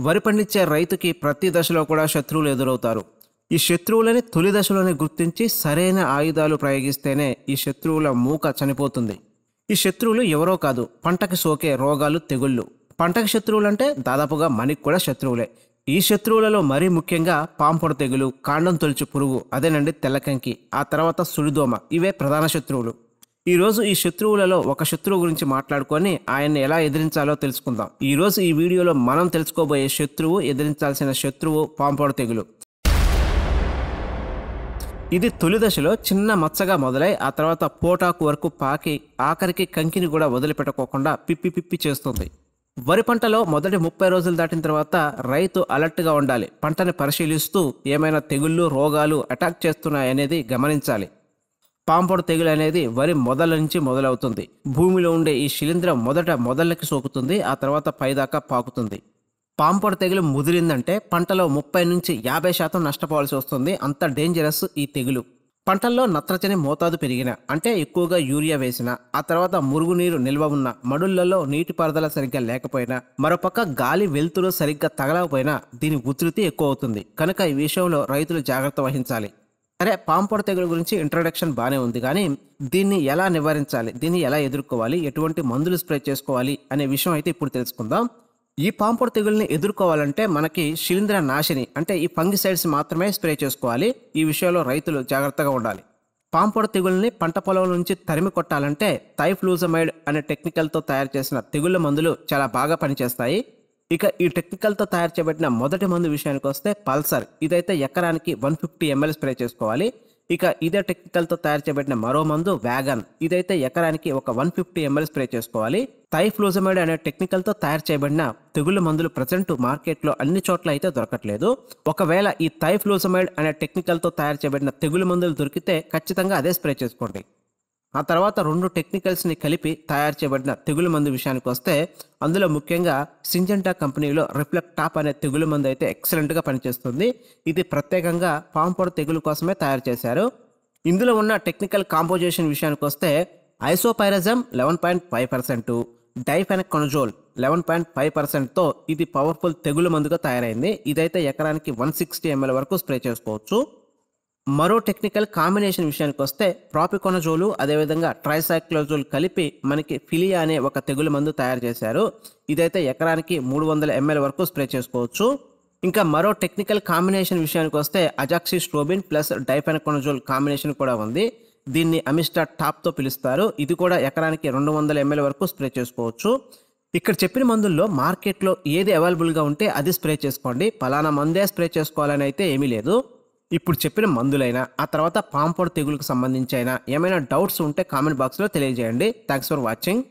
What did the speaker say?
వరి పండించే రైతుకి ప్రతి దశలో కూడా శత్రువులు ఎదురవుతారు. ఈ శత్రువులని తొలి దశలోనే గుర్తించి సరైన ఆయుధాలు ప్రయోగిస్తేనే ఈ శత్రువుల మూక చనిపోతుంది. ఈ శత్రువులు ఎవరో కాదు, పంటకి సోకే రోగాలు, తెగుళ్ళు. పంటకి శత్రువులంటే దాదాపుగా మనకి కూడా శత్రువులే. ఈ శత్రువులలో మరీ ముఖ్యంగా పాంపొడ తెగులు, కాండం తొలుచు పురుగు, అదేనండి తెల్లకంకి, ఆ తర్వాత సుడిదోమ, ఇవే ప్రధాన శత్రువులు. ఈరోజు ఈ శత్రువులలో ఒక శత్రువు గురించి మాట్లాడుకొని ఆయన్ని ఎలా ఎదిరించాలో తెలుసుకుందాం. ఈరోజు ఈ వీడియోలో మనం తెలుసుకోబోయే శత్రువు, ఎదిరించాల్సిన శత్రువు పాంపొడ తెగులు. ఇది తొలి దశలో చిన్న మచ్చగా మొదలై ఆ తర్వాత పోటాకు వరకు పాకి ఆఖరికి కంకిని కూడా వదిలిపెట్టుకోకుండా పిప్పి చేస్తుంది. వరి పంటలో మొదటి 30 రోజులు దాటిన తర్వాత రైతు అలర్ట్గా ఉండాలి. పంటని పరిశీలిస్తూ ఏమైనా తెగుళ్ళు, రోగాలు అటాక్ చేస్తున్నాయనేది గమనించాలి. పాంపొడ తెగులు అనేది వరి మొదల నుంచి మొదలవుతుంది. భూమిలో ఉండే ఈ శిలీంధ్రం మొదట మొదళ్ళకి సోకుతుంది, ఆ తర్వాత పైదాకా పాకుతుంది. పాంపొడ తెగులు ముదిరిందంటే పంటలో 30 నుంచి 50% నష్టపోవాల్సి వస్తుంది. అంత డేంజరస్ ఈ తెగులు. పంటల్లో నత్రజని మోతాదు పెరిగిన, అంటే ఎక్కువగా యూరియా వేసిన, ఆ తర్వాత మురుగునీరు నిల్వ ఉన్న, మడుళ్లలో నీటిపారుదల సరిగ్గా లేకపోయినా, మరోపక్క గాలి వెలుతురు సరిగ్గా తగలకపోయినా దీని ఉధృతి ఎక్కువ అవుతుంది. కనుక ఈ విషయంలో రైతులు జాగ్రత్త వహించాలి. సరే, పాంపొడ తెగులు గురించి ఇంట్రొడక్షన్ బాగానే ఉంది, కానీ దీన్ని ఎలా నివారించాలి, దీన్ని ఎలా ఎదుర్కోవాలి, ఎటువంటి మందులు స్ప్రే చేసుకోవాలి అనే విషయం అయితే ఇప్పుడు తెలుసుకుందాం. ఈ పాంపొడ తెగుల్ని ఎదుర్కోవాలంటే మనకి శిలీంద్ర నాశిని, అంటే ఈ ఫంగిసైడ్స్ మాత్రమే స్ప్రే చేసుకోవాలి. ఈ విషయంలో రైతులు జాగ్రత్తగా ఉండాలి. పాంపొడ తెగుల్ని పంట పొలం నుంచి తరిమి కొట్టాలంటే థైఫ్లూజమైడ్ అనే టెక్నికల్తో తయారు చేసిన తెగుళ్ళ మందులు చాలా బాగా పనిచేస్తాయి. ఇక ఈ టెక్నికల్తో తయారు చేయబడిన మొదటి మందు విషయానికి వస్తే పల్సర్. ఇదైతే ఎకరానికి 150 ml స్ప్రే చేసుకోవాలి. ఇక ఇదే టెక్నికల్తో తయారు చేయబడిన మరో మందు వ్యాగన్. ఇదైతే ఎకరానికి ఒక 150 ml స్ప్రే చేసుకోవాలి. థైఫ్లూజమైడ్ అనే టెక్నికల్తో తయారు చేయబడిన తెగుళ్ళ మందులు ప్రజెంట్ మార్కెట్లో అన్ని చోట్ల అయితే దొరకట్లేదు. ఒకవేళ ఈ థైఫ్లూజమైడ్ అనే టెక్నికల్తో తయారు చేయబడిన తెగుళ్ళ మందులు దొరికితే ఖచ్చితంగా అదే స్ప్రే చేసుకోండి. ఆ తర్వాత 2 టెక్నికల్స్ని కలిపి తయారు చేయబడిన తెగులు మందు విషయానికి వస్తే అందులో ముఖ్యంగా సింజెంటా కంపెనీలో రిఫ్లెక్ట్ టాప్ అనే తెగులు మందు అయితే ఎక్సలెంట్గా పనిచేస్తుంది. ఇది ప్రత్యేకంగా పాంపొడ తెగులు కోసమే తయారు చేశారు. ఇందులో ఉన్న టెక్నికల్ కాంపోజిషన్ విషయానికి వస్తే ఐసోపైరజమ్ 11.5%, డైఫెనకొనజోల్ 11.5%తో ఇది పవర్ఫుల్ తెగులు మందుగా తయారైంది. ఇదైతే ఎకరానికి 160 ml వరకు స్ప్రే చేసుకోవచ్చు. మరో టెక్నికల్ కాంబినేషన్ విషయానికి వస్తే ప్రాపికొనజోలు, అదేవిధంగా ట్రైసైక్లోజోల్ కలిపి మనకి ఫిలియా అనే ఒక తెగులు మందు తయారు చేశారు. ఇదైతే ఎకరానికి 300 ml వరకు స్ప్రే చేసుకోవచ్చు. ఇంకా మరో టెక్నికల్ కాంబినేషన్ విషయానికి వస్తే అజాక్సిస్ట్రోబిన్ ప్లస్ డైఫెనకొనజోల్ కాంబినేషన్ కూడా ఉంది. దీన్ని అమిస్టా టాప్తో పిలుస్తారు. ఇది కూడా ఎకరానికి 200 ml వరకు స్ప్రే చేసుకోవచ్చు. ఇక్కడ చెప్పిన మందుల్లో మార్కెట్లో ఏది అవైలబుల్గా ఉంటే అది స్ప్రే చేసుకోండి. పలానా మందే స్ప్రే చేసుకోవాలని అయితే ఏమీ లేదు. ఇప్పుడు చెప్పిన మందులైనా, ఆ తర్వాత పాంపొడ తెగులుకు సంబంధించి అయినా ఏమైనా డౌట్స్ ఉంటే కామెంట్ బాక్స్లో తెలియజేయండి. Thanks for watching.